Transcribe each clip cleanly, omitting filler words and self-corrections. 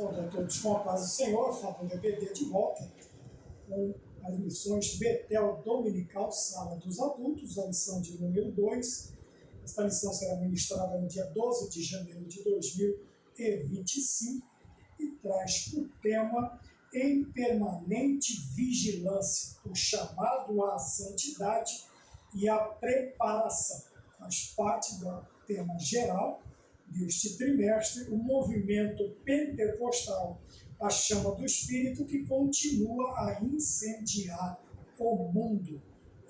Saúde a todos com a paz do Senhor, Fábio EBD de volta com as lições Betel Dominical, Sala dos Adultos, a lição de número 2. Esta lição será ministrada no dia 12 de janeiro de 2025 e traz por tema em permanente vigilância, o chamado à santidade e a preparação. Faz parte do tema geral deste trimestre, o movimento pentecostal, a chama do Espírito, que continua a incendiar o mundo.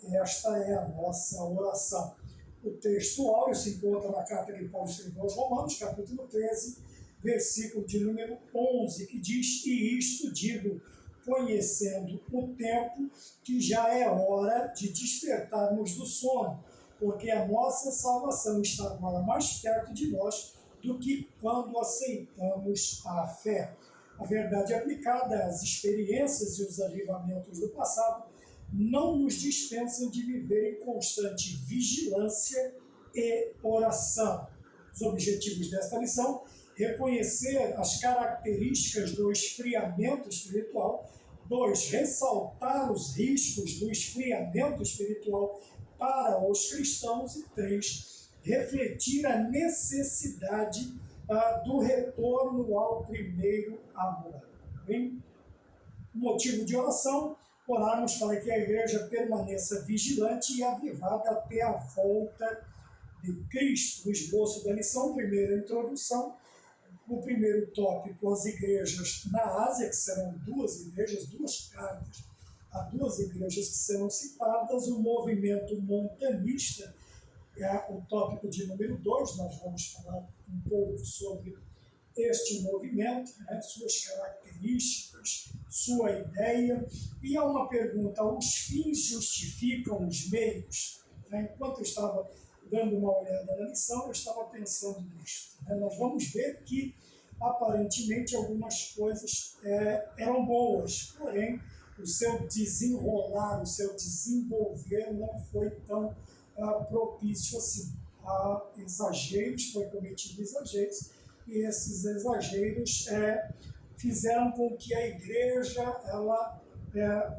Esta é a nossa oração. O texto áureo se encontra na carta que Paulo escreveu aos Romanos, capítulo 13, versículo de número 11, que diz: "E isto digo, conhecendo o tempo, que já é hora de despertarmos do sono, porque a nossa salvação está agora mais perto de nós do que quando aceitamos a fé." A verdade aplicada às experiências e os avivamentos do passado não nos dispensam de viver em constante vigilância e oração. Os objetivos desta lição: reconhecer as características do esfriamento espiritual. 2. Ressaltar os riscos do esfriamento espiritual para os cristãos. E 3. Refletir a necessidade do retorno ao primeiro amor. Bem? Motivo de oração: orarmos para que a igreja permaneça vigilante e avivada até a volta de Cristo. O esboço da lição: primeira introdução. O primeiro tópico, as igrejas na Ásia, que serão duas igrejas, duas cartas a duas igrejas que serão citadas. O movimento montanista é o tópico de número 2. Nós vamos falar um pouco sobre este movimento, suas características, sua ideia. E há uma pergunta: os fins justificam os meios? Enquanto eu estava dando uma olhada na lição, eu estava pensando nisto. Nós vamos ver que, aparentemente, algumas coisas eram boas, porém, o seu desenrolar, o seu desenvolver não foi tão propício assim. Há exageros, foi cometido exageros, e esses exageros fizeram com que a igreja,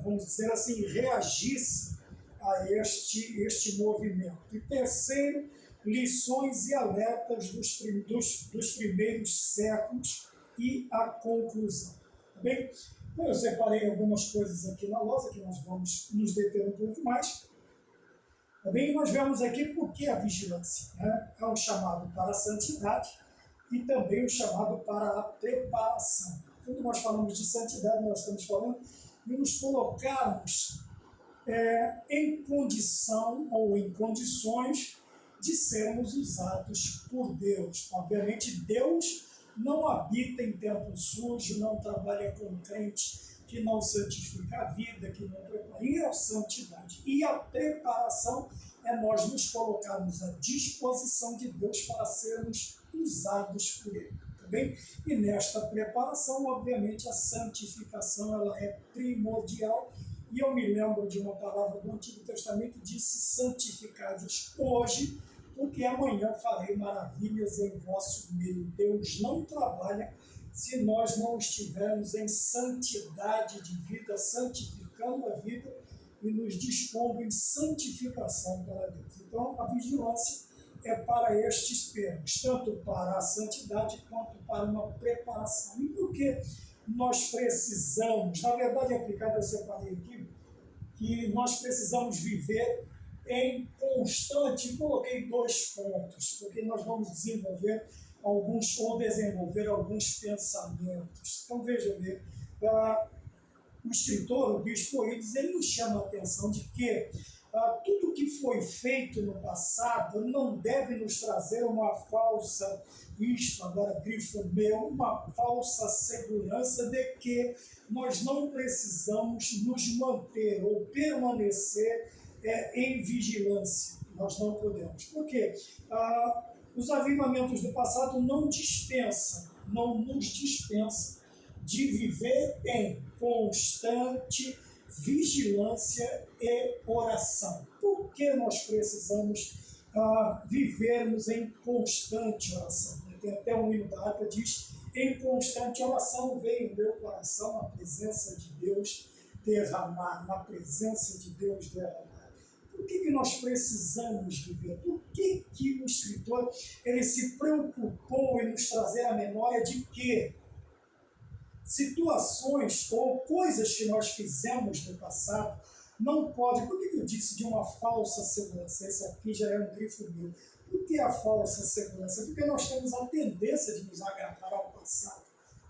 vamos dizer assim, reagisse a este movimento. E terceiro, lições e alertas dos primeiros séculos e a conclusão. Tá bem? Então, eu separei algumas coisas aqui na lousa, que nós vamos nos deter um pouco mais. Tá bem? Nós vemos aqui por que a vigilância. É um chamado para a santidade e também um chamado para a preparação. Quando nós falamos de santidade, nós estamos falando de nos colocarmos em condição ou em condições de sermos usados por Deus. Obviamente, Deus não habita em templo sujo, não trabalha com crente que não santifica a vida, que não prepara. E a santidade e a preparação é nós nos colocarmos à disposição de Deus para sermos usados por Ele. Tá bem? E nesta preparação, obviamente, a santificação ela é primordial. E eu me lembro de uma palavra do Antigo Testamento: disse: santificai-vos hoje, porque amanhã farei maravilhas em vosso meio. Deus não trabalha se nós não estivermos em santidade de vida, santificando a vida e nos dispondo em santificação para Deus. Então, a vigilância é para estes termos, tanto para a santidade quanto para uma preparação. E por que nós precisamos, na verdade, aplicado, eu separei aqui, que nós precisamos viver em constante, coloquei 2 pontos, porque nós vamos desenvolver alguns pensamentos. Então, veja bem, o escritor, o bispo Eudes, ele nos chama a atenção de que tudo que foi feito no passado não deve nos trazer uma falsa, agora grifo meu, uma falsa segurança de que nós não precisamos nos manter ou permanecer em vigilância. Nós não podemos. Por quê? Os avivamentos do passado não nos dispensam de viver em constante vigilância e oração. Por que nós precisamos vivermos em constante oração? Tem até um hino da harpa que diz: em constante oração. Veio no meu coração a presença de Deus derramar, na presença de Deus derramar. Por que nós precisamos viver? Por que o escritor ele se preocupou em nos trazer a memória de que situações ou coisas que nós fizemos no passado não pode. Por que eu disse de uma falsa segurança? Esse aqui já é um grifo meu. Por que a falsa segurança? Porque nós temos a tendência de nos agarrar ao passado.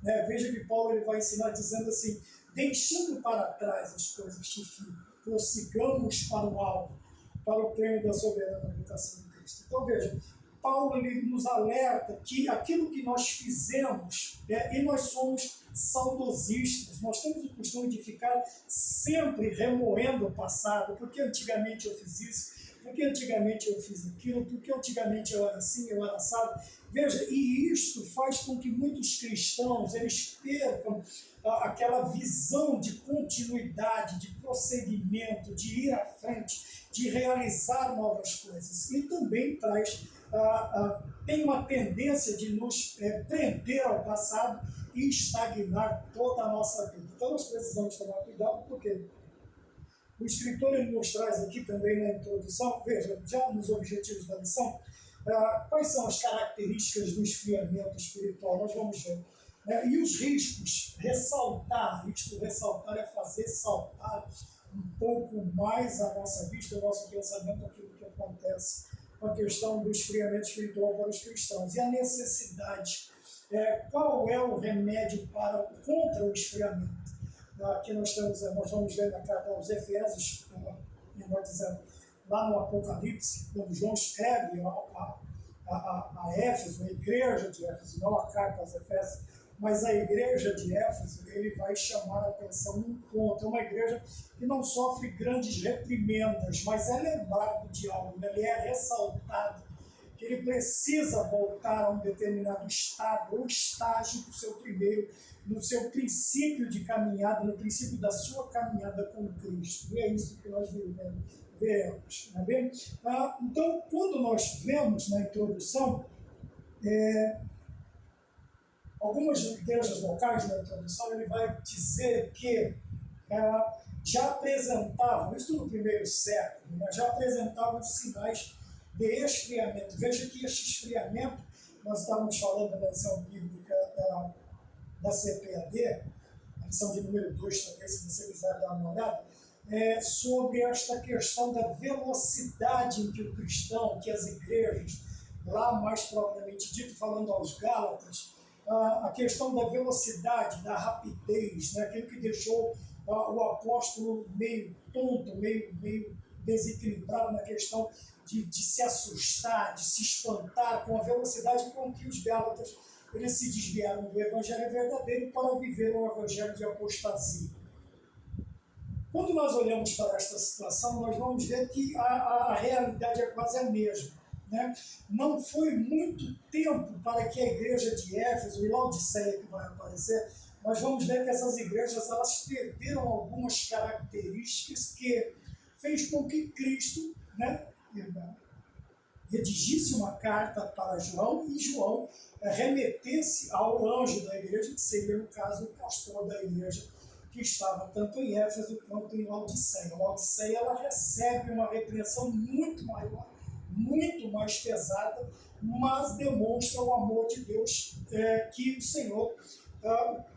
Né? Veja que Paulo ele vai ensinar dizendo assim, deixando para trás as coisas que ficam, prossigamos para o alvo, para o prêmio da soberana vocação de Cristo. Então veja, Paulo ele nos alerta que aquilo que nós fizemos, e nós somos saudosistas, nós temos o costume de ficar sempre remoendo o passado, porque antigamente eu fiz isso, porque antigamente eu fiz aquilo, porque antigamente eu era assim, eu era assado. Veja, e isto faz com que muitos cristãos eles percam aquela visão de continuidade, de prosseguimento, de ir à frente, de realizar novas coisas. E também tem uma tendência de nos prender ao passado e estagnar toda a nossa vida. Então nós precisamos tomar cuidado, porque o escritor ele nos traz aqui também na introdução, veja, já nos objetivos da lição, quais são as características do esfriamento espiritual, nós vamos ver. E os riscos, ressaltar é fazer saltar um pouco mais a nossa vista, o nosso pensamento, aquilo que acontece com a questão do esfriamento espiritual para os cristãos. E a necessidade, qual é o remédio contra o esfriamento? Aqui nós vamos ver na carta aos Efésios, melhor dizendo, lá no Apocalipse, quando João escreve a Éfeso, a igreja de Éfeso, não a carta aos Efésios, mas a igreja de Éfeso, ele vai chamar a atenção num ponto. É uma igreja que não sofre grandes reprimendas, mas é lembrado de algo, ele é ressaltado que ele precisa voltar a um determinado estado ou estágio no seu princípio de caminhada, no princípio da sua caminhada com Cristo. E é isso que nós veremos. Não é bem? Então, quando nós vemos na introdução, algumas igrejas locais na introdução, ele vai dizer que já apresentavam, isso no primeiro século, já apresentavam sinais de esfriamento. Veja que este esfriamento, nós estávamos falando da lição bíblica da CPAD, a lição de número 2 também, se você quiser dar uma olhada, sobre esta questão da velocidade em que o cristão, que as igrejas, lá mais propriamente dito, falando aos Gálatas, a questão da velocidade, da rapidez, né? Aquilo que deixou o apóstolo meio tonto, meio desequilibrado na questão de se assustar, de se espantar com a velocidade com que os Gálatas eles se desviaram do evangelho verdadeiro para viver um evangelho de apostasia. Quando nós olhamos para esta situação, nós vamos ver que a realidade é quase a mesma. Né? Não foi muito tempo para que a igreja de Éfeso e Laodiceia, que vai aparecer, nós vamos ver que essas igrejas elas perderam algumas características que fez com que Cristo, né, redigisse uma carta para João e João remetesse ao anjo da igreja, que seria, no caso, o pastor da igreja, que estava tanto em Éfeso quanto em Laodiceia. A Laodiceia ela recebe uma repreensão muito maior, muito mais pesada, mas demonstra o amor de Deus, que o Senhor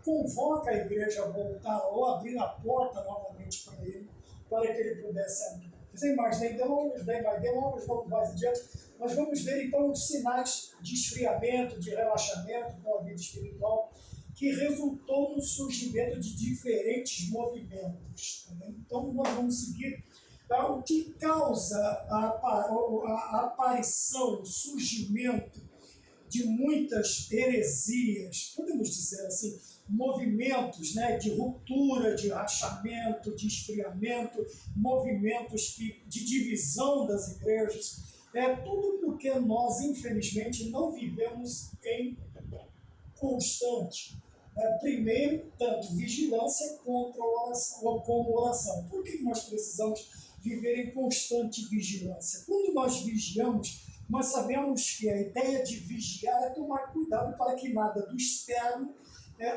convoca a igreja a voltar ou abrir a porta novamente para ele, para que ele pudesse abrir. Sem mais nem delongas, vamos mais adiante. Nós vamos ver então os sinais de esfriamento, de relaxamento com a vida espiritual, que resultou no surgimento de diferentes movimentos. Então nós vamos seguir o que causa a aparição, o surgimento de muitas heresias, podemos dizer assim, movimentos, né, de ruptura, de rachamento, de esfriamento, movimentos de divisão das igrejas. Tudo porque nós, infelizmente, não vivemos em constante. Primeiro, tanto vigilância como oração. Por que nós precisamos viver em constante vigilância? Quando nós vigiamos, Nós sabemos que a ideia de vigiar é tomar cuidado para que nada do externo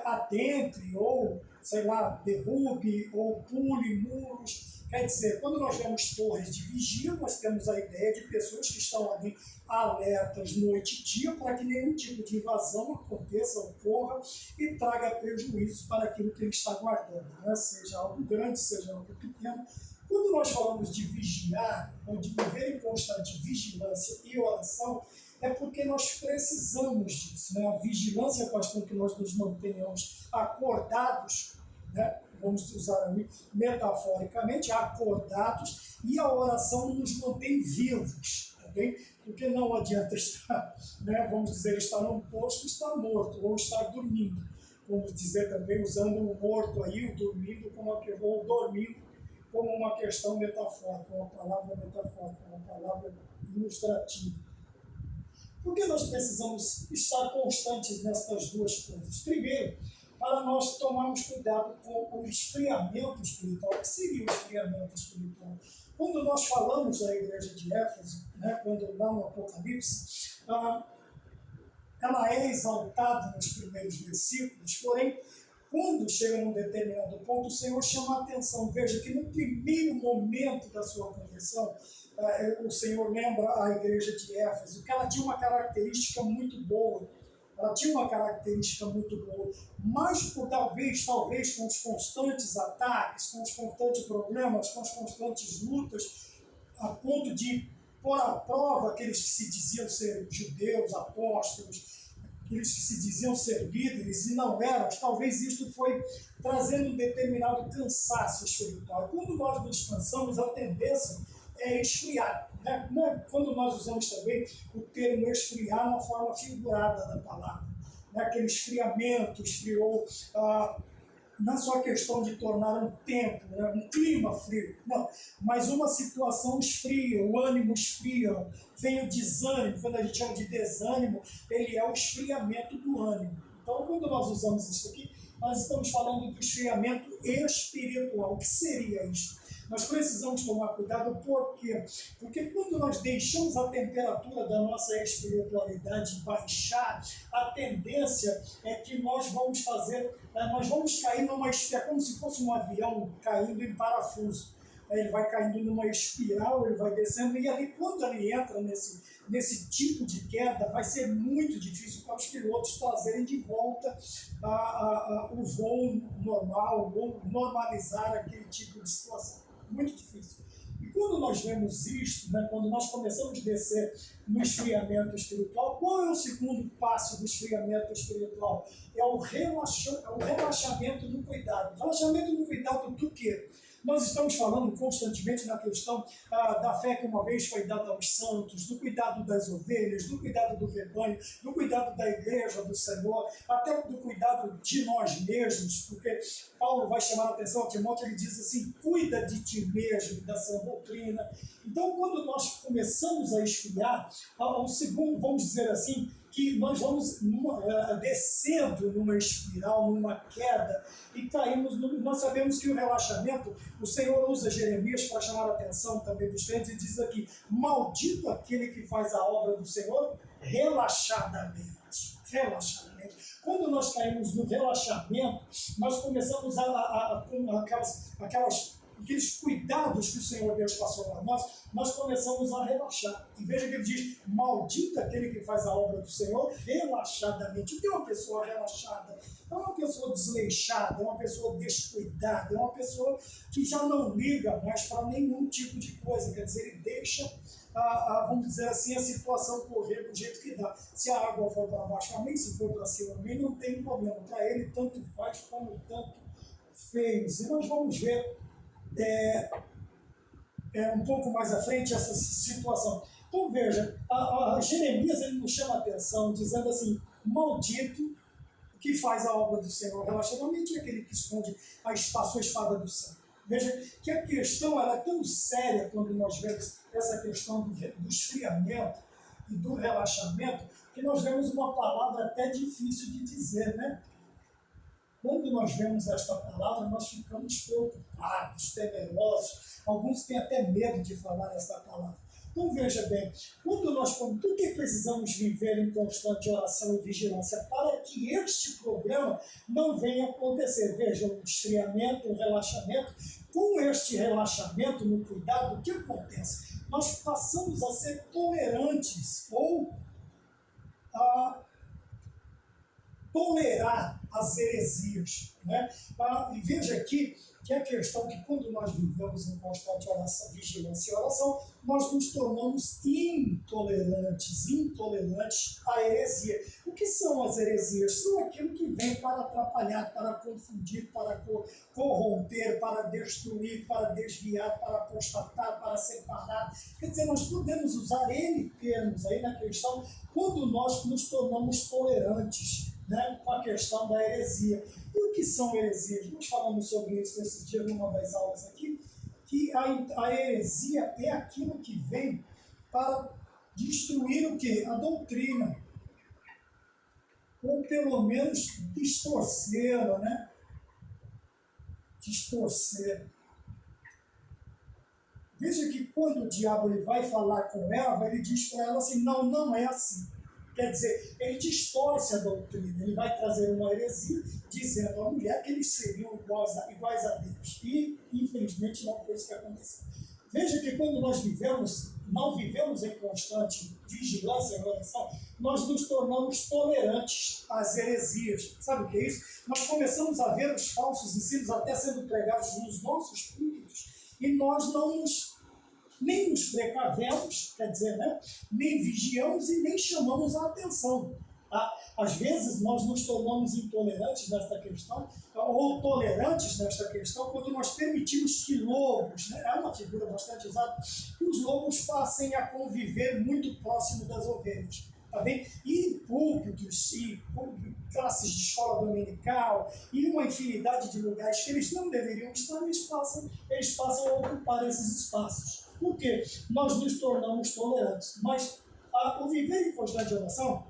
adentre, ou, sei lá, derrube, ou pule muros. Quer dizer, quando nós vemos torres de vigia, nós temos a ideia de pessoas que estão ali alertas noite e dia para que nenhum tipo de invasão aconteça, ocorra e traga prejuízos para aquilo que ele está guardando, né? Seja algo grande, seja algo pequeno. Quando nós falamos de vigiar, ou de viver em constante vigilância e oração, é porque nós precisamos disso, né? A vigilância faz com que nós nos mantenhamos acordados, né? Vamos usar ali metaforicamente, acordados, e a oração nos mantém vivos, tá bem? Porque não adianta estar, né, vamos dizer, estar num posto, estar morto, ou estar dormindo. Vamos dizer também, usando o morto aí, o dormindo, ou dormindo, como uma questão metafórica, uma palavra metafórica, uma palavra ilustrativa. Por que nós precisamos estar constantes nestas duas coisas? Primeiro, para nós tomarmos cuidado com o esfriamento espiritual. O que seria o esfriamento espiritual? Quando nós falamos da igreja de Éfeso, né, quando lá no Apocalipse, ela é exaltada nos primeiros versículos, porém, quando chega num determinado ponto, o Senhor chama a atenção. Veja que no primeiro momento da sua conversão, o Senhor lembra a igreja de Éfeso que ela tinha uma característica muito boa. Ela tinha uma característica muito boa, mas talvez com os constantes ataques, com os constantes problemas, com as constantes lutas, a ponto de pôr à prova aqueles que se diziam ser judeus, apóstolos, aqueles que se diziam ser líderes e não eram, talvez isto foi trazendo um determinado cansaço espiritual. Quando nós nos cansamos, a tendência é esfriar. Né? Quando nós usamos também o termo esfriar na forma figurada da palavra, né? Aquele esfriamento, esfriou não só a questão de tornar um tempo, né? Um clima frio, não, mas uma situação esfria, o ânimo esfria, vem o desânimo. Quando a gente chama de desânimo, ele é o esfriamento do ânimo. Então, quando nós usamos isso aqui, nós estamos falando do esfriamento espiritual. O que seria isso? Nós precisamos tomar cuidado, por quê? Porque quando nós deixamos a temperatura da nossa espiritualidade baixar, a tendência é que nós vamos cair numa espiral, como se fosse um avião caindo em parafuso. Ele vai caindo numa espiral, ele vai descendo, e ali, quando ele entra nesse tipo de queda, vai ser muito difícil para os pilotos trazerem de volta o voo normal, ou normalizar aquele tipo de situação. Muito difícil. E quando nós vemos isto, né, quando nós começamos a descer no esfriamento espiritual, qual é o segundo passo do esfriamento espiritual? É o relaxamento no cuidado. Relaxamento no cuidado do quê? Nós estamos falando constantemente na questão da fé que uma vez foi dada aos santos, do cuidado das ovelhas, do cuidado do rebanho, do cuidado da igreja, do Senhor, até do cuidado de nós mesmos, porque Paulo vai chamar a atenção a Timóteo, ele diz assim, cuida de ti mesmo, da sã doutrina. Então, quando nós começamos a esfriar, o segundo, vamos dizer assim, que nós vamos descendo numa espiral, numa queda, e caímos. Nós sabemos que o relaxamento, o Senhor usa Jeremias para chamar a atenção também dos crentes, e diz aqui, maldito aquele que faz a obra do Senhor relaxadamente. Relaxadamente. Quando nós caímos no relaxamento, nós começamos com aqueles cuidados que o Senhor Deus passou para nós começamos a relaxar. E veja que ele diz, maldito aquele que faz a obra do Senhor relaxadamente. O que é uma pessoa relaxada? É uma pessoa desleixada, é uma pessoa descuidada, é uma pessoa que já não liga mais para nenhum tipo de coisa. Quer dizer, ele deixa, vamos dizer assim, a situação correr do jeito que dá. Se a água for para baixo, amém. Se for para cima, amém. Não tem problema. Para ele, tanto faz como tanto fez. E nós vamos ver um pouco mais à frente essa situação. Então veja, Jeremias ele nos chama a atenção dizendo assim, maldito que faz a obra do Senhor relaxadamente é aquele que esconde a sua espada do céu. Veja que a questão ela é tão séria quando nós vemos essa questão do esfriamento e do relaxamento, que nós vemos uma palavra até difícil de dizer, né? Quando nós vemos esta palavra, nós ficamos preocupados, temerosos. Alguns têm até medo de falar esta palavra. Então veja bem, por que precisamos viver em constante oração e vigilância? Para que este problema não venha a acontecer. Veja, o esfriamento, o relaxamento. Com este relaxamento no cuidado, o que acontece? Nós passamos a ser tolerantes ou a tolerar as heresias. Né? E veja aqui que a questão é que quando nós vivemos em constante oração, vigilância e oração, nós nos tornamos intolerantes à heresia. O que são as heresias? São aquilo que vem para atrapalhar, para confundir, para corromper, para destruir, para desviar, para apostatar, para separar. Quer dizer, nós podemos usar N termos aí na questão quando nós nos tornamos tolerantes, né, com a questão da heresia. E o que são heresias? Nós falamos sobre isso nesses dias numa das aulas aqui, que a heresia é aquilo que vem para destruir o quê? A doutrina. Ou pelo menos distorcê-la, né? Distorcer. Veja que quando o diabo ele vai falar com Eva, ele diz para ela assim, não é assim. Quer dizer, ele distorce a doutrina, ele vai trazer uma heresia, dizendo à mulher que eles seriam iguais a Deus. E, infelizmente, não foi isso que aconteceu. Veja que quando nós não vivemos em constante vigilância e oração, nós nos tornamos tolerantes às heresias. Sabe o que é isso? Nós começamos a ver os falsos ensinos até sendo pregados nos nossos púlpitos, e nós nem nos precavemos, quer dizer, né? Nem vigiamos e nem chamamos a atenção. Tá? Às vezes nós nos tornamos intolerantes nesta questão, ou tolerantes nesta questão, quando nós permitimos que lobos, né? É uma figura bastante usada, que os lobos passem a conviver muito próximo das ovelhas. Tá bem? E em púlpitos, e classes de escola dominical, e uma infinidade de lugares que eles não deveriam estar, eles passam a ocupar esses espaços. Por quê? Nós nos tornamos tolerantes. Mas o viver em constante oração,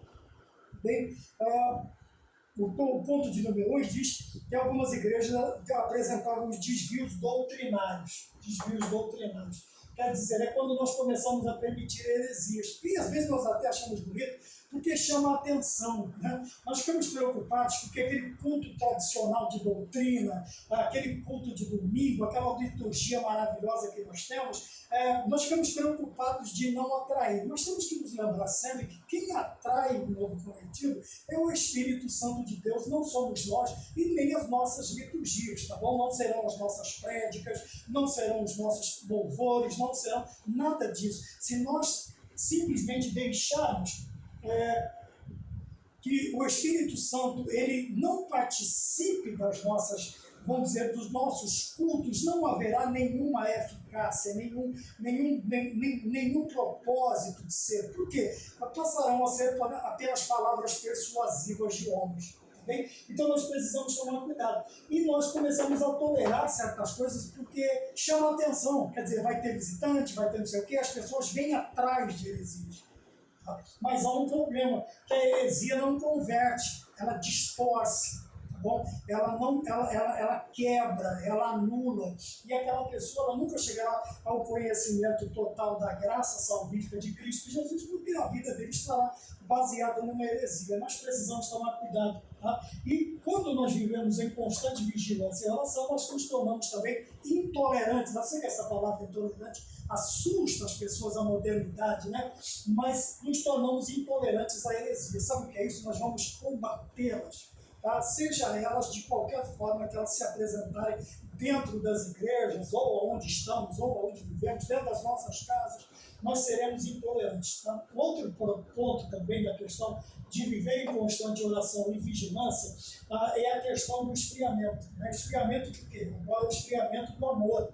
bem, o ponto de número 1 diz que algumas igrejas apresentavam desvios doutrinários. Quer dizer, é quando nós começamos a permitir heresias. E às vezes nós até achamos bonito, porque chama a atenção. Né? Nós ficamos preocupados porque aquele culto tradicional de doutrina, aquele culto de domingo, aquela liturgia maravilhosa que nós temos, nós ficamos preocupados de não atrair. Nós temos que nos lembrar sempre que quem atrai o novo convertido é o Espírito Santo de Deus, não somos nós e nem as nossas liturgias, tá bom? Não serão as nossas prédicas, não serão os nossos louvores, não serão nada disso. Se nós simplesmente deixarmos que o Espírito Santo ele não participe das nossas, vamos dizer, dos nossos cultos, não haverá nenhuma eficácia, nenhum propósito de ser. Por quê? Passarão a ser apenas palavras persuasivas de homens. Tá bem? Então nós precisamos tomar cuidado. E nós começamos a tolerar certas coisas porque chama a atenção. Quer dizer, vai ter visitante, vai ter não sei o quê, as pessoas vêm atrás de heresias. Mas há um problema, que a heresia não converte, ela distorce, tá bom? Ela quebra, ela anula, e aquela pessoa ela nunca chegará ao conhecimento total da graça salvífica de Cristo Jesus, porque a vida dele estará baseada numa heresia. Nós precisamos tomar cuidado. Tá? E quando nós vivemos em constante vigilância em relação, nós nos tornamos também intolerantes. Eu sei que essa palavra intolerante assusta as pessoas, a modernidade, né? Mas nos tornamos intolerantes à heresia. Sabe o que é isso? Nós vamos combatê-las, tá? Seja elas de qualquer forma que elas se apresentarem dentro das igrejas, ou onde estamos, ou onde vivemos, dentro das nossas casas, nós seremos intolerantes. Tá? Outro ponto também da questão de viver em constante oração e vigilância é a questão do esfriamento. Né? Esfriamento de quê? Agora o esfriamento do amor.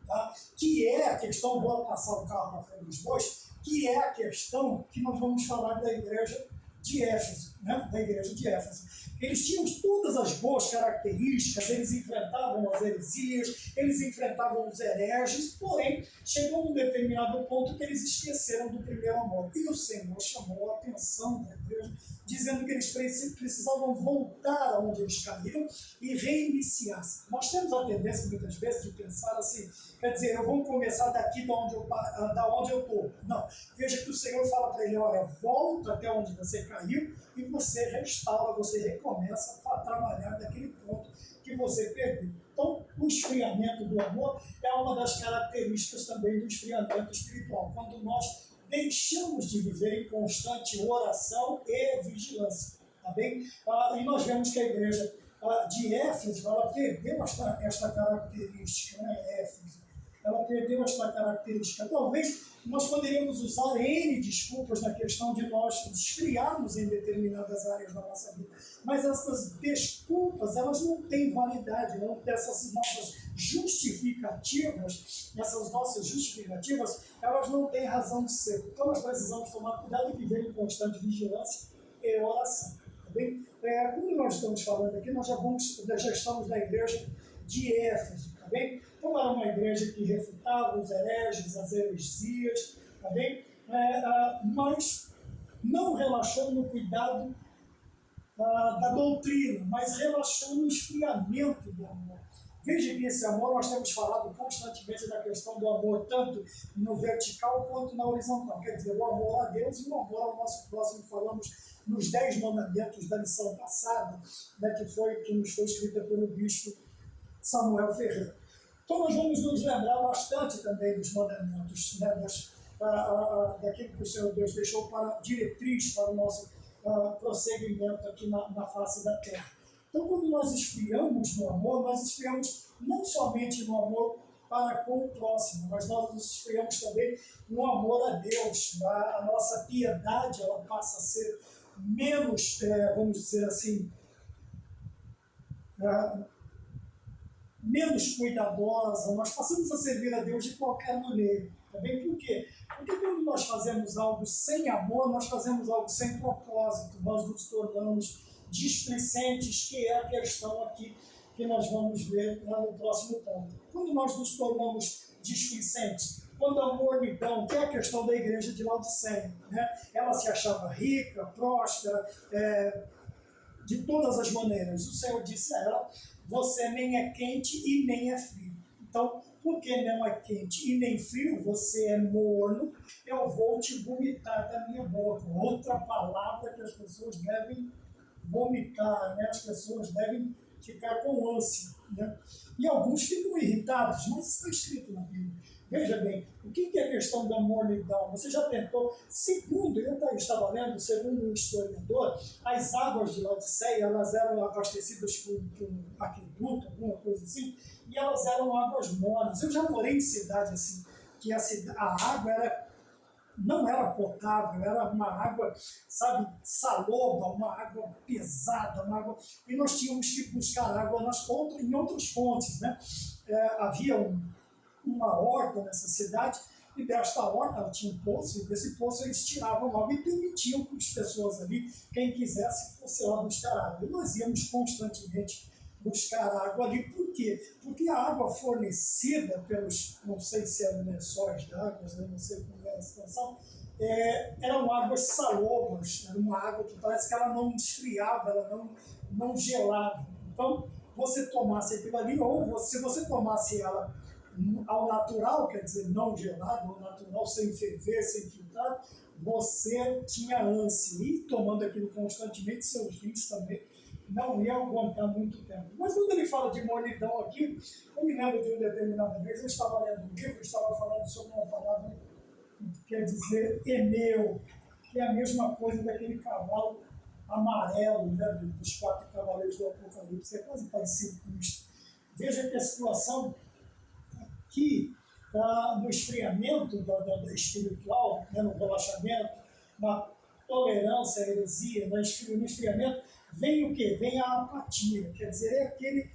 Tá? Que é a questão, vou passar o carro na frente dos bois, que é a questão que nós vamos falar da igreja de Éfeso. né, da igreja de Éfeso. Eles tinham todas as boas características, eles enfrentavam as heresias, eles enfrentavam os hereges, porém, chegou num determinado ponto que eles esqueceram do primeiro amor. E o Senhor chamou a atenção da igreja, dizendo que eles precisavam voltar aonde eles caíram e reiniciar-se. Nós temos a tendência, muitas vezes, de pensar assim, quer dizer, eu vou começar daqui da onde eu estou. Não, veja que o Senhor fala para ele, olha, volta até onde você caiu e você restaura, você recomeça a trabalhar daquele ponto que você perdeu. Então, o esfriamento do amor é uma das características também do esfriamento espiritual. Quando nós deixamos de viver em constante oração e vigilância, tá bem? E nós vemos que a igreja de Éfeso, ela perdeu esta característica, né? Éfeso, ela perdeu esta característica. Talvez nós poderíamos usar N desculpas na questão de nós esfriarmos em determinadas áreas da nossa vida, mas essas desculpas, elas não têm validade, não? Essas nossas justificativas, elas não têm razão de ser. Então nós precisamos tomar cuidado e viver em constante vigilância e oração. Tá bem? Como nós estamos falando aqui, nós já estamos na igreja de Éfeso, tá bem? Então era uma igreja que refutava os hereges, as heresias, tá bem? Mas não relaxou no cuidado da doutrina, mas relaxou no esfriamento do amor. Veja que esse amor, nós temos falado constantemente da questão do amor, tanto no vertical quanto na horizontal. Quer dizer, o amor a Deus e o amor ao nosso próximo. Falamos nos 10 mandamentos da lição passada, né, que nos foi escrita pelo bispo Samuel Ferreira. Então nós vamos nos lembrar bastante também dos mandamentos, né, daquilo que o Senhor Deus deixou para diretriz para o nosso prosseguimento aqui na face da terra. Então, quando nós esfriamos no amor, nós esfriamos não somente no amor para com o próximo, mas nós nos esfriamos também no amor a Deus. A nossa piedade, ela passa a ser menos, vamos dizer assim, menos cuidadosa, nós passamos a servir a Deus de qualquer maneira. Também por quê? Porque quando nós fazemos algo sem amor, nós fazemos algo sem propósito, nós nos tornamos displicentes, que é a questão aqui que nós vamos ver lá no próximo ponto. Quando nós nos tornamos displicentes, quando a mornidão, que é a questão da igreja de Laodiceia, né? Ela se achava rica, próspera, de todas as maneiras. O Senhor disse a ela, você nem é quente e nem é frio. Então, porque não é quente e nem frio, você é morno, eu vou te vomitar da minha boca. Outra palavra que as pessoas devem vomitar, né? As pessoas devem ficar com ânsia, né? E alguns ficam irritados, mas está escrito na Bíblia. Veja bem, o que é a questão da mornidão? Você já tentou? Segundo, eu estava lendo, segundo um historiador, as águas de Laodiceia, elas eram abastecidas por aqueduto, alguma coisa assim, e elas eram águas mornas. Eu já morei em cidade assim, que a água não era potável, era uma água, sabe, saloba, uma água pesada, e nós tínhamos que buscar água em outras fontes, né? Havia uma horta nessa cidade, e desta horta ela tinha um poço, e desse poço eles tiravam água e permitiam que as pessoas ali, quem quisesse, fosse lá buscar água. E nós íamos constantemente buscar água ali. Por quê? Porque a água fornecida pelos, não sei se eram lençóis d'água, não sei como era a situação, eram águas salobras, era uma água que parece que ela não esfriava, ela não gelava. Então, você tomasse aquilo ali, ou se você tomasse ela ao natural, quer dizer, não gelado, ao natural, sem ferver, sem filtrar, você tinha ânsia. E tomando aquilo constantemente, seus rins também não iam aguentar muito tempo. Mas quando ele fala de mornidão aqui, eu me lembro de uma determinada vez, eu estava lendo um livro, eu estava falando sobre uma palavra que quer dizer emeu, que é a mesma coisa daquele cavalo amarelo, né, dos 4 cavaleiros do Apocalipse, é quase parecido com isso. Veja que a situação aqui, no esfriamento da espiritual, né, no relaxamento, na tolerância à heresia, no esfriamento, vem o quê? Vem a apatia, quer dizer, é aquele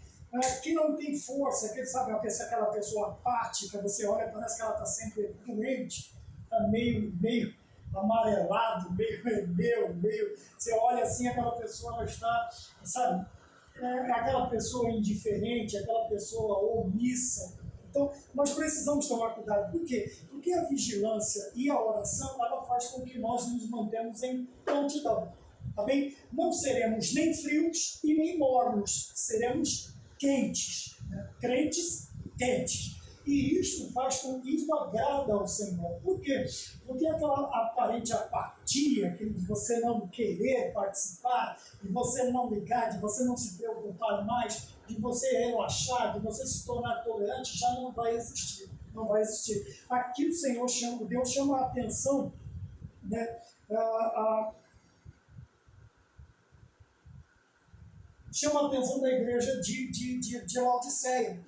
que não tem força, sabe, aquela pessoa apática, você olha, parece que ela está sempre doente, está meio amarelado, meio. Você olha assim, aquela pessoa ela está, sabe, aquela pessoa indiferente, aquela pessoa omissa. Então, nós precisamos tomar cuidado. Por quê? Porque a vigilância e a oração, ela faz com que nós nos mantemos em prontidão. Tá bem? Não seremos nem frios e nem mornos, seremos quentes, né? Crentes quentes. E isso faz com que isso agrada ao Senhor. Por quê? Porque aquela aparente apatia, que de você não querer participar, de você não ligar, de você não se preocupar mais, de você relaxar, de você se tornar tolerante, já não vai existir. Não vai existir. Aqui o Senhor chama, Deus chama a atenção, né? Chama a atenção da igreja de Laodiceia.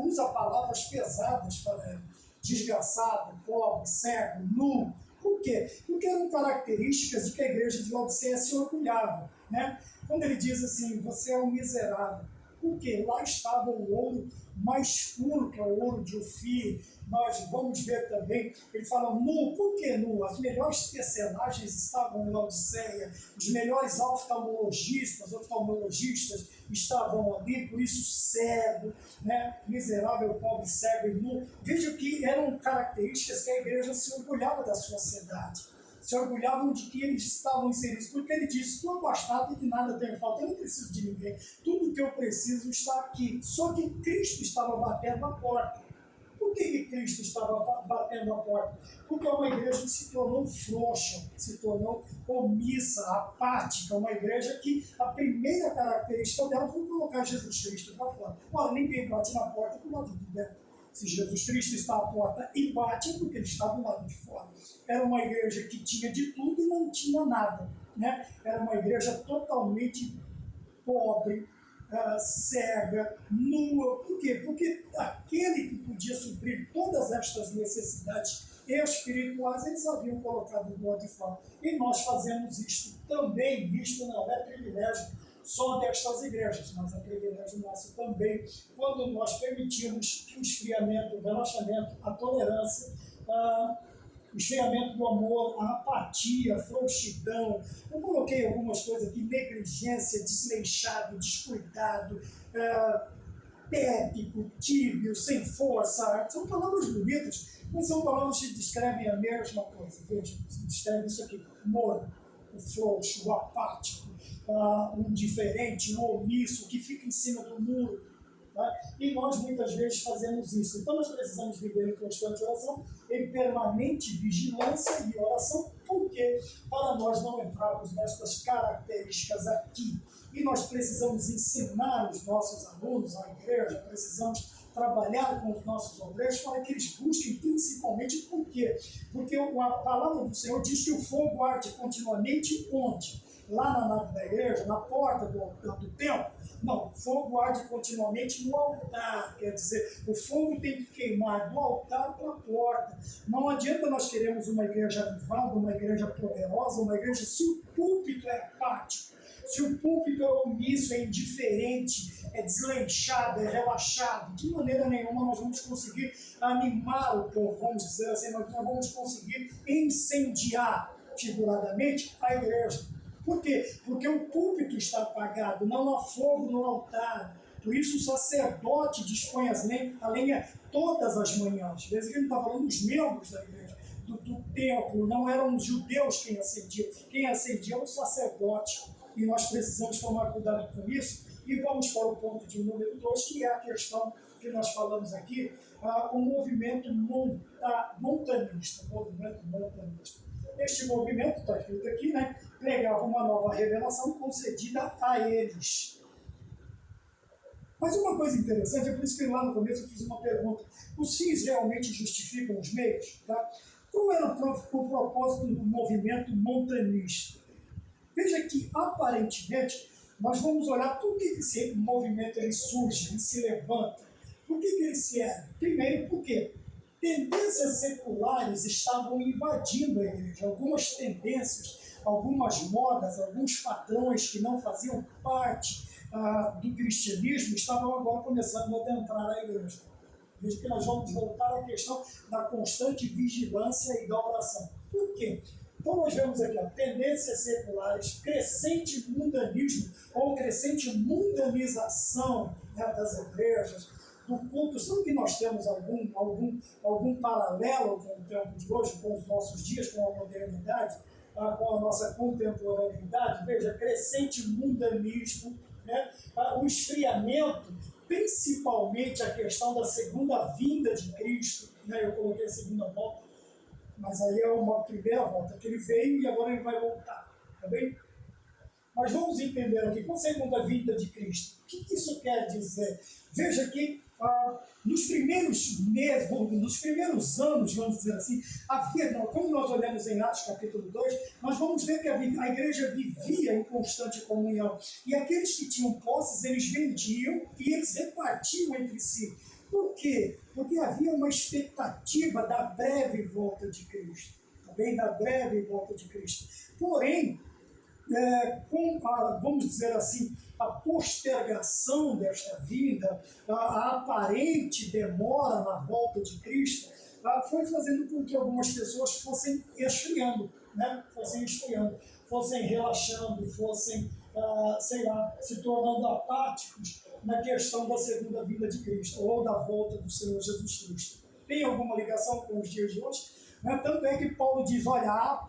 Usa palavras pesadas para ela. Desgraçado, pobre, cego, nu. Por quê? Porque eram características de que a igreja de Laodiceia se orgulhava. Né? Quando ele diz assim, você é um miserável. Por quê? Lá estava o ouro mais puro, que é o ouro de Ofir. Nós vamos ver também, ele fala nu. Por que nu? As melhores tecelagens estavam em Laodiceia, os melhores oftalmologistas estavam ali, por isso cego, né? Miserável, pobre, cego e nu. Veja que eram características que a igreja se orgulhava da sociedade. Se orgulhavam de que eles estavam inseridos, porque ele disse, estou abastado e de nada tenho falta, eu não preciso de ninguém, tudo que eu preciso está aqui. Só que Cristo estava batendo a porta. Por que Cristo estava batendo a porta? Porque é uma igreja que se tornou frouxa, se tornou omissa, apática, uma igreja que a primeira característica dela foi colocar Jesus Cristo para fora. Ora, ninguém bate na porta do lado de dentro. Se Jesus Cristo está à porta e bate, é porque ele está do lado de fora. Era uma igreja que tinha de tudo e não tinha nada. Né? Era uma igreja totalmente pobre, cega, nua. Por quê? Porque aquele que podia suprir todas estas necessidades espirituais, eles haviam colocado do lado de fora. E nós fazemos isto também, isto não é privilégio só destas igrejas, mas é privilégio nosso também, quando nós permitimos que o esfriamento, o relaxamento, a tolerância, o esfriamento do amor, a apatia, a frouxidão, eu coloquei algumas coisas aqui, negligência, desleixado, descuidado, tépico, tíbio, sem força, são palavras bonitas, mas são palavras que descrevem a mesma coisa. Veja, descreve isso aqui, morno, o frouxo, o apático, o indiferente, o omisso, que fica em cima do muro. Tá? E nós muitas vezes fazemos isso. Então nós precisamos viver em constante oração, em permanente vigilância e oração. Por quê? Para nós não entrarmos nestas características aqui. E nós precisamos ensinar os nossos alunos, a igreja, precisamos trabalhar com os nossos obreiros para que eles busquem principalmente por quê? Porque a palavra do Senhor diz que o fogo arde continuamente onde? Lá na nave da igreja, na porta do templo. Não, o fogo arde continuamente no altar. Quer dizer, o fogo tem que queimar do altar para a porta. Não adianta nós queremos uma igreja avivada, uma igreja poderosa, uma igreja se o púlpito é apático, se o púlpito é omisso, é indiferente, é desleixado, é relaxado. De maneira nenhuma nós vamos conseguir animar o povo, vamos dizer assim, nós não vamos conseguir incendiar, figuradamente, a igreja. Por quê? Porque o púlpito está apagado, não há fogo no altar. Por isso o sacerdote dispõe a lenha todas as manhãs. Às vezes ele está falando dos membros da igreja, do templo, não eram os judeus quem acendia. Quem acendia era o sacerdote. E nós precisamos tomar cuidado com isso. E vamos para o ponto de número 2, que é a questão que nós falamos aqui, o movimento montanista. Este movimento, está escrito aqui, né, pregava uma nova revelação concedida a eles. Mas uma coisa interessante, é por isso que lá no começo eu fiz uma pergunta: os fins realmente justificam os meios? Tá? Qual era o propósito do movimento montanista? Veja que, aparentemente, nós vamos olhar por que esse movimento ele surge, ele se levanta. Por que ele se ergue? Primeiro, porque tendências seculares estavam invadindo a igreja. Algumas tendências, algumas modas, alguns padrões que não faziam parte do cristianismo estavam agora começando a adentrar a igreja. Veja que nós vamos voltar à questão da constante vigilância e da oração. Por quê? Então nós vemos aqui, ó, tendências seculares, crescente mundanismo ou crescente mundanização, né, das igrejas, do culto. Sabe que nós temos algum paralelo com o tempo de hoje, com os nossos dias, com a modernidade, com a nossa contemporaneidade? Veja, crescente mundanismo, né, o esfriamento, principalmente a questão da segunda vinda de Cristo, né, eu coloquei a segunda volta, mas aí é uma primeira volta, que ele veio e agora ele vai voltar, tá bem? Mas vamos entender aqui, com a segunda vinda de Cristo, o que isso quer dizer? Veja que nos primeiros meses, nos primeiros anos, vamos dizer assim, como nós olhamos em Atos capítulo 2, nós vamos ver que a igreja vivia em constante comunhão. E aqueles que tinham posses, eles vendiam e eles repartiam entre si. Por quê? Porque havia uma expectativa da breve volta de Cristo, também da breve volta de Cristo. Porém, vamos dizer assim, a postergação desta vinda, a aparente demora na volta de Cristo, foi fazendo com que algumas pessoas fossem esfriando, né? Fossem relaxando, fossem, se tornando apáticos na questão da segunda vinda de Cristo ou da volta do Senhor Jesus Cristo. Tem alguma ligação com os dias de hoje? Tanto é que Paulo diz, olha,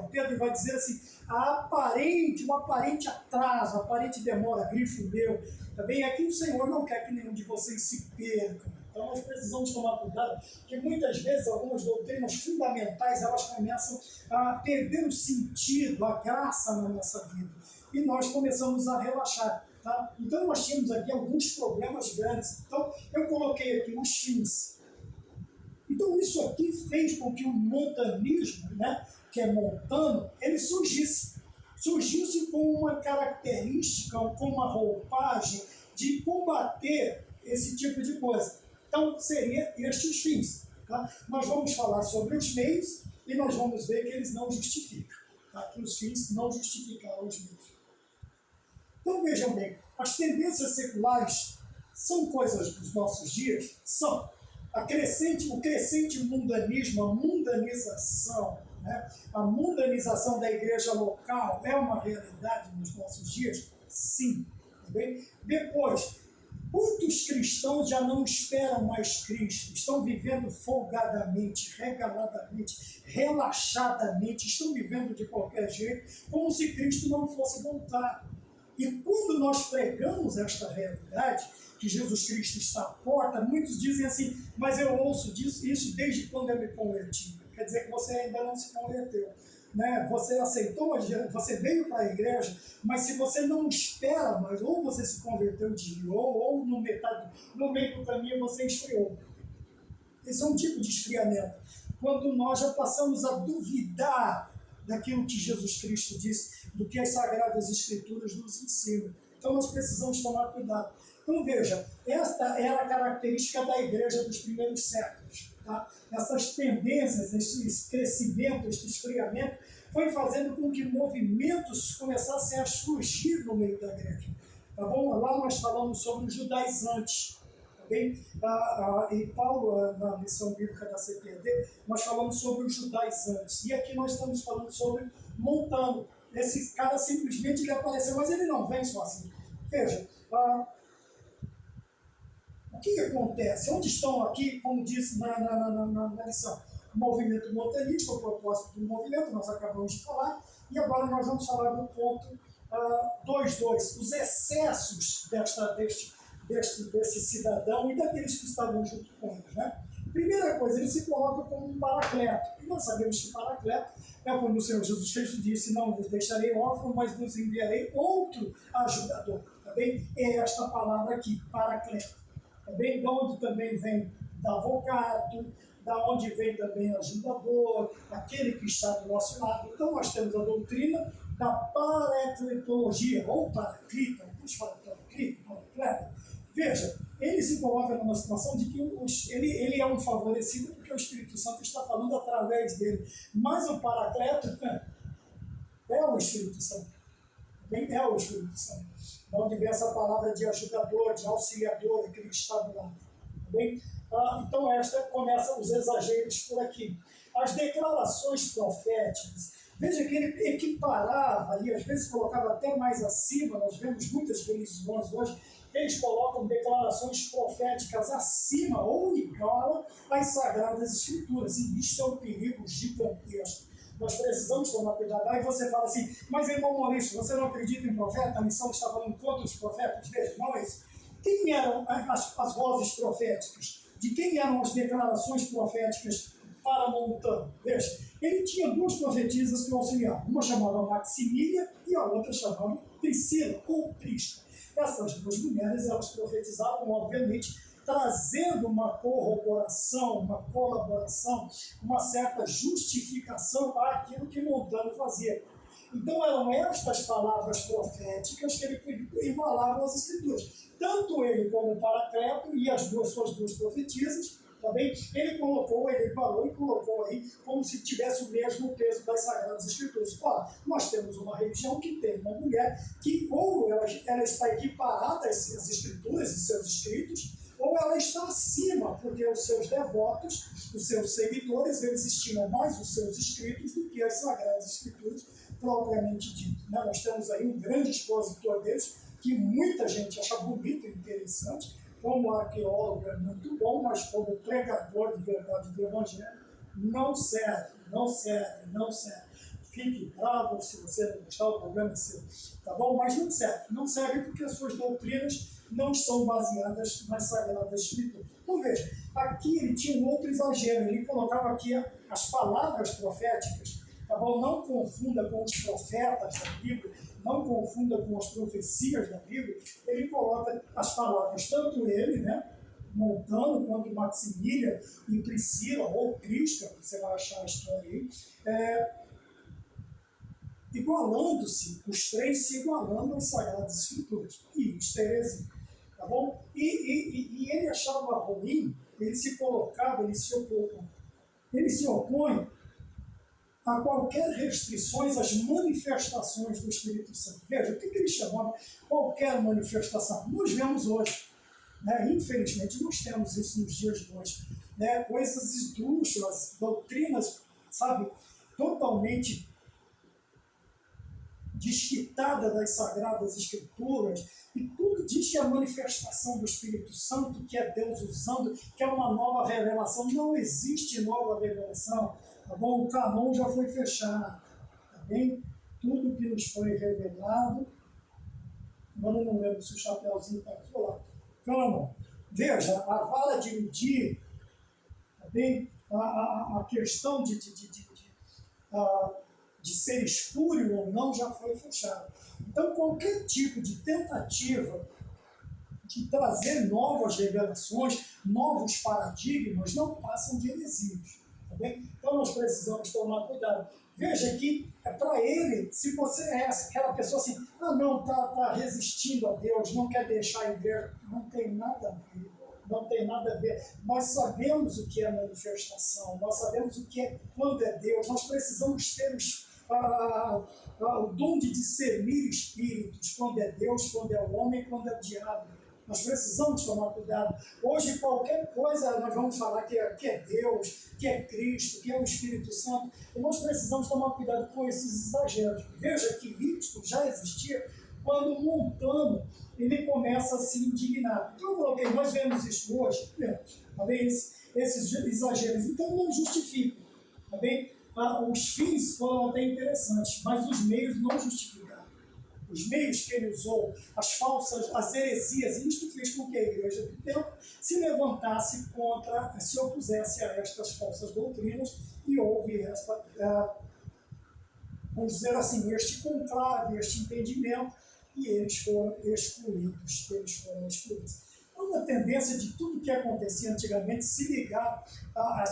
Pedro vai dizer assim, um aparente atraso, aparente demora, grifo meu, também é que o Senhor não quer que nenhum de vocês se percam. Então nós precisamos tomar cuidado, que muitas vezes algumas doutrinas fundamentais, elas começam a perder o sentido, a graça na nossa vida, e nós começamos a relaxar. Tá? Então nós tínhamos aqui alguns problemas grandes. Então eu coloquei aqui os fins. Então isso aqui fez com que o montanismo, né, que é montano, ele surgisse com uma característica, com uma roupagem de combater esse tipo de coisa. Então seria estes fins. Tá? Nós vamos falar sobre os meios e nós vamos ver que eles não justificam. Tá? Que os fins não justificaram os meios. Então vejam bem, as tendências seculares são coisas dos nossos dias? São. O crescente mundanismo, a mundanização, né? A mundanização da igreja local é uma realidade nos nossos dias? Sim. Tá bem? Depois, muitos cristãos já não esperam mais Cristo, estão vivendo folgadamente, regaladamente, relaxadamente, estão vivendo de qualquer jeito, como se Cristo não fosse voltar. E quando nós pregamos esta realidade, que Jesus Cristo está à porta, muitos dizem assim, mas eu ouço isso desde quando eu me converti. Quer dizer que você ainda não se converteu. Né? Você aceitou, você veio para a igreja, mas se você não espera mais, ou você se converteu, desviou, ou no meio do caminho você esfriou. Esse é um tipo de esfriamento. Quando nós já passamos a duvidar daquilo que Jesus Cristo disse, do que as Sagradas Escrituras nos ensinam. Então nós precisamos tomar cuidado. Então veja, esta era a característica da igreja dos primeiros séculos. Tá? Essas tendências, esse crescimento, esse esfriamento, foi fazendo com que movimentos começassem a surgir no meio da igreja. Tá bom? Lá nós falamos sobre os judaizantes. Tá bem? E Paulo, na lição bíblica da CPD, nós falamos sobre os judaizantes. E aqui nós estamos falando sobre montano. Esse cara simplesmente ele apareceu, mas ele não vem sozinho. Veja, o que acontece? Onde estão aqui, como disse na lição, o movimento montanista, o propósito do movimento, nós acabamos de falar, e agora nós vamos falar do ponto 2.2, os excessos desse cidadão e daqueles que estavam junto com ele. Né? Primeira coisa, ele se coloca como um paracleto, e nós sabemos que paracleto é como o Senhor Jesus Cristo disse, não vos deixarei órfão, mas vos enviarei outro ajudador. Tá bem? É esta palavra aqui, paracleto. Tá bem? Da onde também vem advogado, da onde vem também ajudador, aquele que está do nosso lado. Então nós temos a doutrina da paracletologia, ou paraclito, alguns falam paraclito, paracleto. Veja, ele se coloca numa situação de que ele é um favorecido porque o Espírito Santo está falando através dele. Mas o paracleto é o Espírito Santo. Bem, é o Espírito Santo. De onde vem essa palavra de ajudador, de auxiliador, aquele que está do lado. Bem? Então, esta começa os exageros por aqui. As declarações proféticas, veja que ele equiparava e às vezes colocava até mais acima. Nós vemos muitas religiões hoje que eles colocam declarações proféticas acima ou igual às Sagradas Escrituras, e isto é um perigo gigantesco. Nós precisamos tomar cuidado. Aí você fala assim, mas irmão Maurício, você não acredita em profeta? A missão está falando contra os profetas? Veja, não é isso. Quem eram as vozes proféticas? De quem eram as declarações proféticas para Montano? Veja, ele tinha duas profetisas que o auxiliavam. Uma chamava Maximília e a outra chamava Priscila ou Prisca. Essas duas mulheres, elas profetizavam, obviamente, trazendo uma corroboração, uma colaboração, uma certa justificação àquilo que Montano fazia. Então eram estas palavras proféticas que ele igualava às Escrituras. Tanto ele como o Paracleto e suas duas profetisas, tá bem? Ele igualou e colocou aí como se tivesse o mesmo peso das Sagradas Escrituras. Ora, nós temos uma religião que tem uma mulher que ou ela está equiparada às Escrituras e seus escritos, ou ela está acima, porque os seus devotos, os seus seguidores, eles estimam mais os seus escritos do que as Sagradas Escrituras propriamente dito. Nós temos aí um grande expositor deles, que muita gente acha bonito e interessante, como arqueólogo é muito bom, mas como pregador de verdade do Evangelho, não serve. Fique bravo se você não gostar, o problema é seu, tá bom? Mas não serve. Não serve porque as suas doutrinas não estão baseadas nas Sagradas Escrituras. Então veja, aqui ele tinha um outro exagero, ele colocava aqui as palavras proféticas, tá bom? Não confunda com os profetas da Bíblia, não confunda com as profecias da Bíblia. Ele coloca as palavras, tanto ele, Montano, quanto Maximília e Priscila, ou Prisca, você vai achar a história aí, igualando-se, os três se igualando às Sagradas Escrituras. E isso é heresia, tá bom? E ele achava ruim, ele se colocava, ele se opõe a qualquer restrições às manifestações do Espírito Santo. Veja, o que ele chamava qualquer manifestação? Nós vemos hoje, infelizmente nós temos isso nos dias de hoje, coisas esdrúxulas, doutrinas, totalmente desquitada das Sagradas Escrituras, e tudo diz que é a manifestação do Espírito Santo, que é Deus usando, que é uma nova revelação. Não existe nova revelação, tá bom? O canon já foi fechado, tá bem? Tudo que nos foi revelado, agora não lembro se o chapéuzinho está aqui ou lá. Canon, veja, a vara de medir, tá bem? A questão de ser espúrio ou não já foi fechado. Então, qualquer tipo de tentativa de trazer novas revelações, novos paradigmas, não passam de heresias. Tá bem? Então, nós precisamos tomar cuidado. Veja que, para ele, se você é aquela pessoa assim, não, está resistindo a Deus, não quer deixar a igreja, não tem nada a ver. Não tem nada a ver. Nós sabemos o que é manifestação, nós sabemos o que é quando é Deus, nós precisamos ter o dom de discernir espíritos, quando é Deus, quando é o homem, quando é o diabo. Nós precisamos tomar cuidado. Hoje, qualquer coisa, nós vamos falar que é Deus, que é Cristo, que é o Espírito Santo, e nós precisamos tomar cuidado com esses exageros. Veja que isto já existia quando Montano ele começa a se indignar. Então, eu coloquei, nós vemos isso hoje, tá bem? Esses exageros, então não justificam, tá bem? Os fins foram até interessantes, mas os meios não justificaram. Os meios que ele usou, as heresias, e isto fez com que a igreja do tempo se levantasse se opusesse a estas falsas doutrinas, e houve vamos dizer assim, este conclave, este entendimento, e eles foram excluídos. É uma tendência de tudo que acontecia antigamente se ligar,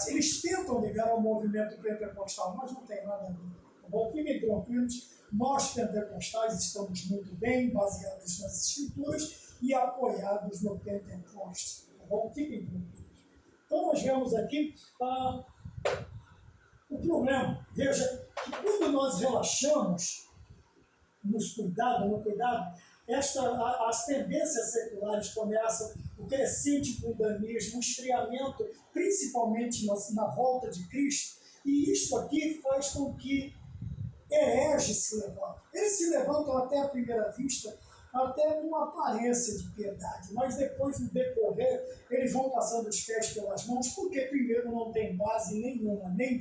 eles tentam ligar ao movimento pentecostal, mas não tem nada a ver. Tá bom? Fiquem tranquilos, nós pentecostais estamos muito bem baseados nas Escrituras e apoiados no Pentecoste. Tá bom? Fiquem tranquilos. Então nós vemos aqui o problema. Veja que quando nós relaxamos no cuidado, as tendências seculares começam, o crescente mundanismo, o esfriamento, principalmente na volta de Cristo, e isso aqui faz com que hereges se levantam. Eles se levantam até à primeira vista, até com uma aparência de piedade, mas depois, no decorrer, eles vão passando os pés pelas mãos, porque primeiro não tem base nenhuma, nem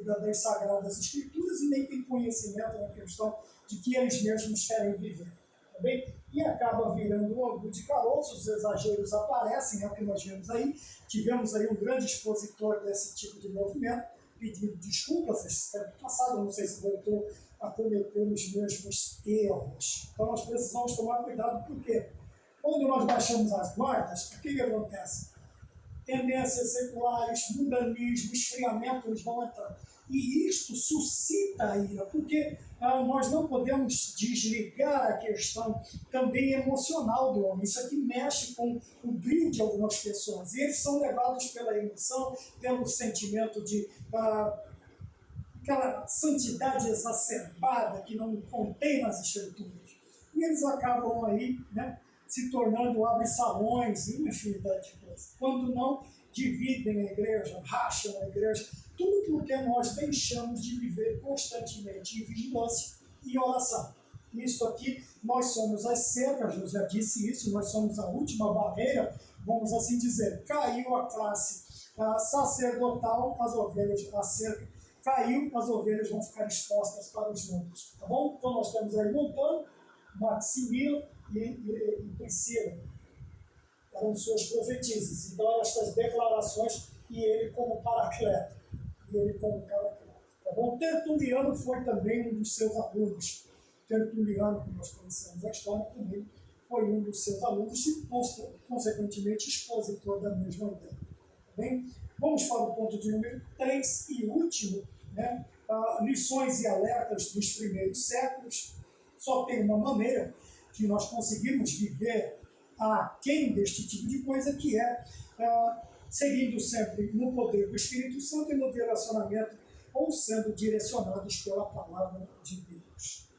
das Sagradas Escrituras, e nem tem conhecimento na questão de que eles mesmos querem viver. Tá bem? E acaba virando um angu de caroço, os exageros aparecem, é o que nós vemos aí. Tivemos aí um grande expositor desse tipo de movimento, pedindo desculpas esse tempo passado, não sei se voltou a cometer os mesmos erros. Então nós precisamos tomar cuidado, porque quando nós baixamos as guardas, o que acontece? Tendências seculares, mundanismo, esfriamento, eles vão entrando. E isto suscita a ira, porque nós não podemos desligar a questão também emocional do homem. Isso aqui mexe com o brilho de algumas pessoas. E eles são levados pela emoção, pelo sentimento de aquela santidade exacerbada que não contém nas Escrituras. E eles acabam aí, né, se tornando abre-salões e uma infinidade de coisas. Quando não, dividem a igreja, racham a igreja, tudo porque nós deixamos de viver constantemente em vigilância e oração. Isso aqui, nós somos as cercas, eu já disse isso, nós somos a última barreira, vamos assim dizer. Caiu a classe sacerdotal, as ovelhas, a cerca caiu, as ovelhas vão ficar expostas para os lobos. Tá bom? Então nós temos aí Montano, Maximila e Priscila. Eram suas profetisas. Então, estas declarações, e ele como paracleto. Tá bom? Tertuliano foi também um dos seus alunos. Tertuliano, que nós conhecemos a história, também foi um dos seus alunos e, consequentemente, expositor da mesma ideia. Tá bem? Vamos para o ponto de número 3 e último, né? Lições e alertas dos primeiros séculos. Só tem uma maneira de nós conseguirmos viver aquém deste tipo de coisa, que é seguindo sempre no poder do Espírito Santo e no direcionamento, ou sendo direcionados pela palavra de Deus.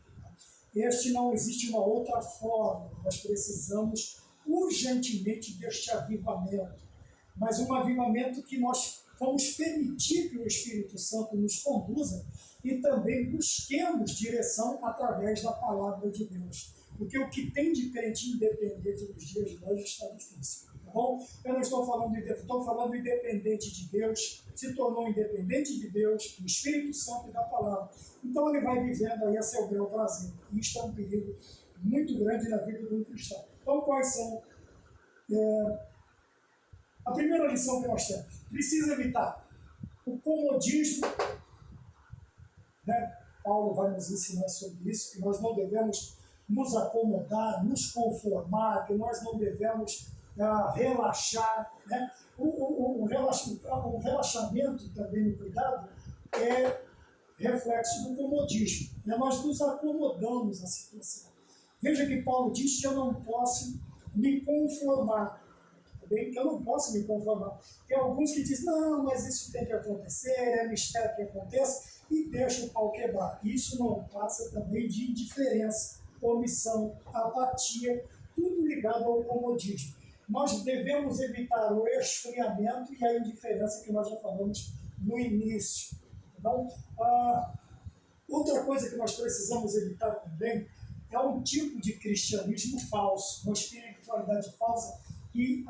Não existe uma outra forma, nós precisamos urgentemente deste avivamento, mas um avivamento que nós vamos permitir que o Espírito Santo nos conduza e também busquemos direção através da palavra de Deus. Porque o que tem de crente independente nos dias de hoje está difícil. Tá bom? Eu não estou falando estou falando independente de Deus, se tornou independente de Deus, do Espírito Santo e da palavra. Então ele vai vivendo aí a seu bel prazer. E isto é um perigo muito grande na vida de um cristão. Então quais são? A primeira lição que nós temos: precisa evitar o comodismo, né? Paulo vai nos ensinar sobre isso, que nós não devemos nos acomodar, nos conformar, que nós não devemos relaxar. Né? O relaxamento também, no cuidado, é reflexo do comodismo. Né? Nós nos acomodamos à situação. Veja que Paulo diz que eu não posso me conformar. Bem, que eu não posso me conformar. Tem alguns que dizem, não, mas isso tem que acontecer, é mistério que aconteça, e deixa o pau quebrar. Isso não passa também de indiferença, omissão, apatia, tudo ligado ao comodismo. Nós devemos evitar o esfriamento e a indiferença que nós já falamos no início. Então, outra coisa que nós precisamos evitar também é um tipo de cristianismo falso, uma espiritualidade falsa, que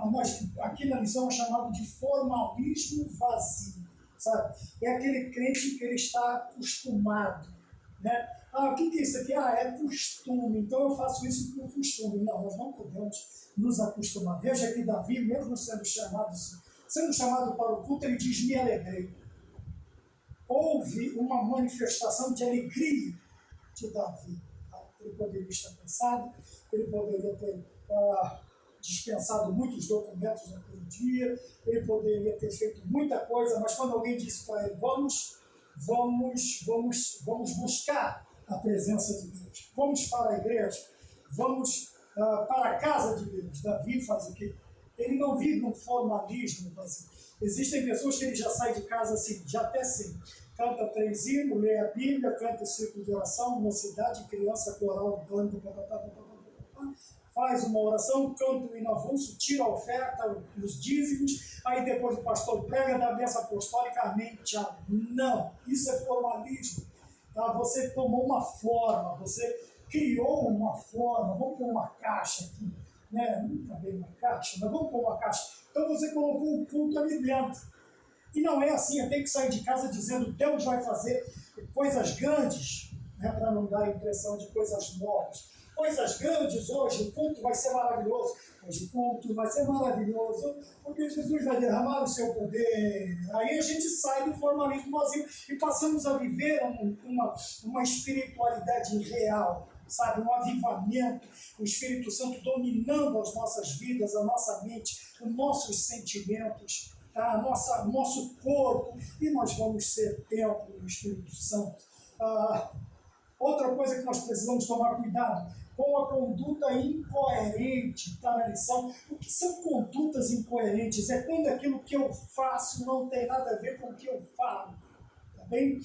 aqui na lição é chamado de formalismo vazio, sabe? É aquele crente que ele está acostumado, né? O que é isso aqui? É costume, então eu faço isso por costume. Não, nós não podemos nos acostumar. Veja que Davi, mesmo sendo chamado para o culto, ele diz, me alegrei. Houve uma manifestação de alegria de Davi. Tá? Ele poderia estar cansado, ele poderia ter dispensado muitos documentos naquele dia, ele poderia ter feito muita coisa, mas quando alguém disse para ele, vamos buscar a presença de Deus, vamos para a igreja, vamos para a casa de Deus. Davi faz o quê? Ele não vive um formalismo vazio. Existem pessoas que ele já sai de casa assim, já até assim, canta 3 hinos, lê a Bíblia, canta o círculo de oração, mocidade, criança, coral, bando, faz uma oração, canta o hino avulso, tira a oferta, os dízimos, aí depois o pastor prega da bênção apostólica, amém, tchau. Não, isso é formalismo. Tá? Você tomou uma forma, você criou uma forma, vamos pôr uma caixa aqui, né? Nunca veio uma caixa, mas vamos pôr uma caixa. Então você colocou o culto ali dentro. E não é assim, eu tenho que sair de casa dizendo Deus vai fazer coisas grandes, né, para não dar a impressão de coisas novas. Coisas grandes hoje, o culto vai ser maravilhoso. Hoje o culto vai ser maravilhoso, porque Jesus vai derramar o seu poder. Aí a gente sai do formalismo vazio e passamos a viver uma espiritualidade real, sabe? Um avivamento, o Espírito Santo dominando as nossas vidas, a nossa mente, os nossos sentimentos, tá? O nosso corpo, e nós vamos ser templo do Espírito Santo. Outra coisa que nós precisamos tomar cuidado, com a conduta incoerente, está na lição. O que são condutas incoerentes? É quando aquilo que eu faço não tem nada a ver com o que eu falo. Tá bem?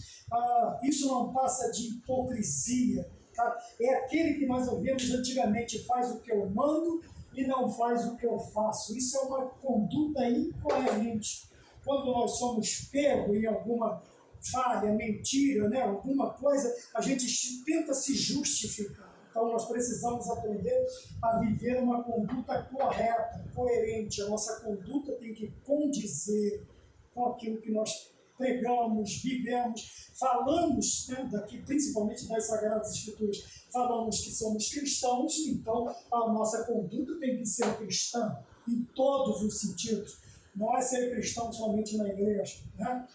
Isso não passa de hipocrisia. Tá? É aquele que nós ouvimos antigamente, faz o que eu mando e não faz o que eu faço. Isso é uma conduta incoerente. Quando nós somos pegos em alguma falha, mentira, né? Alguma coisa, a gente tenta se justificar. Então nós precisamos aprender a viver uma conduta correta, coerente. A nossa conduta tem que condizer com aquilo que nós pregamos, vivemos, falamos, né, daqui principalmente das Sagradas Escrituras, falamos que somos cristãos, então a nossa conduta tem que ser cristã em todos os sentidos. Não é ser cristão somente na igreja, né?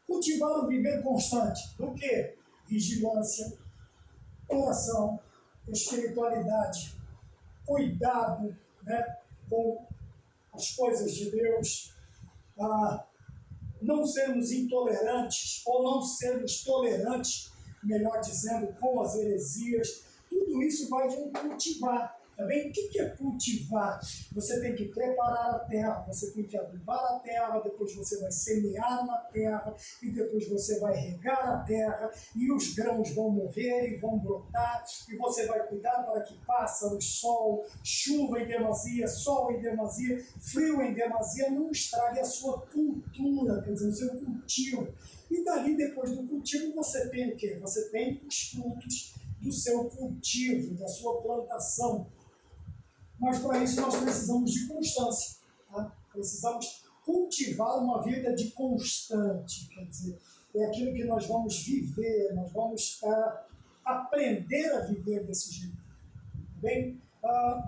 Cultivar o viver constante do que? Vigilância, oração, espiritualidade, cuidado, né, com as coisas de Deus, não sermos intolerantes ou não sermos tolerantes, melhor dizendo, com as heresias. Tudo isso vai de um cultivar. Também, o que é cultivar? Você tem que preparar a terra, você tem que adubar a terra, depois você vai semear na terra, e depois você vai regar a terra, e os grãos vão morrer e vão brotar, e você vai cuidar para que passe o sol, chuva em demasia, sol em demasia, frio em demasia, não estrague a sua cultura, quer dizer, o seu cultivo. E dali, depois do cultivo, você tem o quê? Você tem os frutos do seu cultivo, da sua plantação. Mas para isso nós precisamos de constância. Tá? Precisamos cultivar uma vida de constante. Quer dizer, é aquilo que nós vamos viver, nós vamos aprender a viver desse jeito. Bem,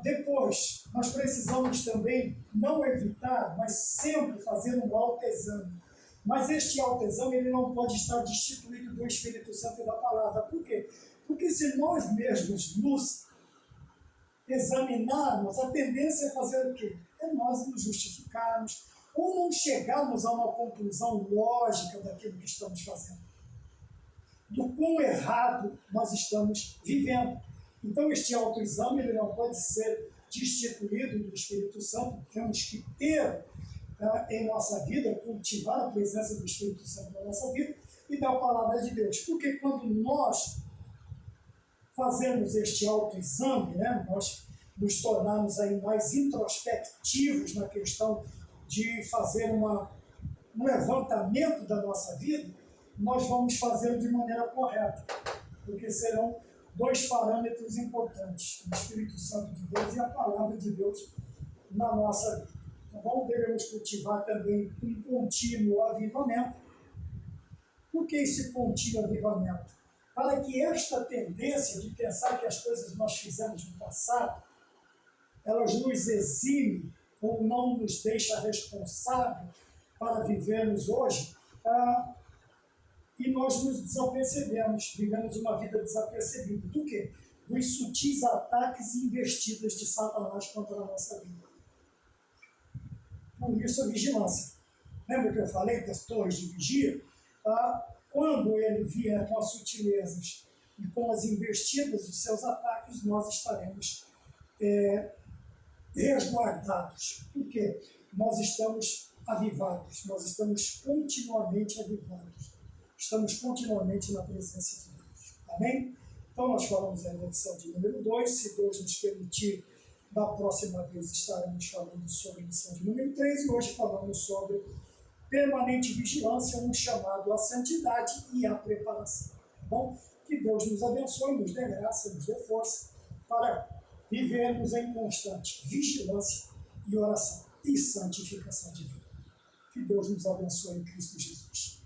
depois, nós precisamos também não evitar, mas sempre fazer um autoexame. Mas este autoexame ele não pode estar destituído do Espírito Santo e da palavra. Por quê? Porque se nós mesmos nos examinarmos, a tendência é fazer o quê? É nós nos justificarmos ou não chegarmos a uma conclusão lógica daquilo que estamos fazendo, do quão errado nós estamos vivendo. Então este autoexame ele não pode ser destituído do Espírito Santo, temos que ter em nossa vida, cultivar a presença do Espírito Santo na nossa vida e da palavra de Deus. Porque quando nós fazemos este autoexame, né, nós nos tornamos aí mais introspectivos na questão de fazer um levantamento da nossa vida, nós vamos fazê-lo de maneira correta, porque serão dois parâmetros importantes, o Espírito Santo de Deus e a palavra de Deus na nossa vida. Tá bom? Devemos cultivar também um contínuo avivamento. Por que esse contínuo avivamento? Para que esta tendência de pensar que as coisas nós fizemos no passado, elas nos eximem ou não nos deixa responsável para vivermos hoje, e nós nos desapercebemos, vivemos uma vida desapercebida. Do quê? Dos sutis ataques e investidas de Satanás contra a nossa vida. Por isso a vigilância. Lembra que eu falei das torres de vigia? Quando ele vier com as sutilezas e com as investidas dos seus ataques, nós estaremos resguardados. Por quê? Nós estamos avivados, nós estamos continuamente avivados. Estamos continuamente na presença de Deus. Amém? Então, nós falamos aí da lição de número 2. Se Deus nos permitir, da próxima vez estaremos falando sobre a lição de número 3. E hoje falamos sobre permanente vigilância, um chamado à santidade e à preparação. Tá bom? Que Deus nos abençoe, nos dê graça, nos dê força para vivermos em constante vigilância e oração e santificação de vida. Que Deus nos abençoe em Cristo Jesus.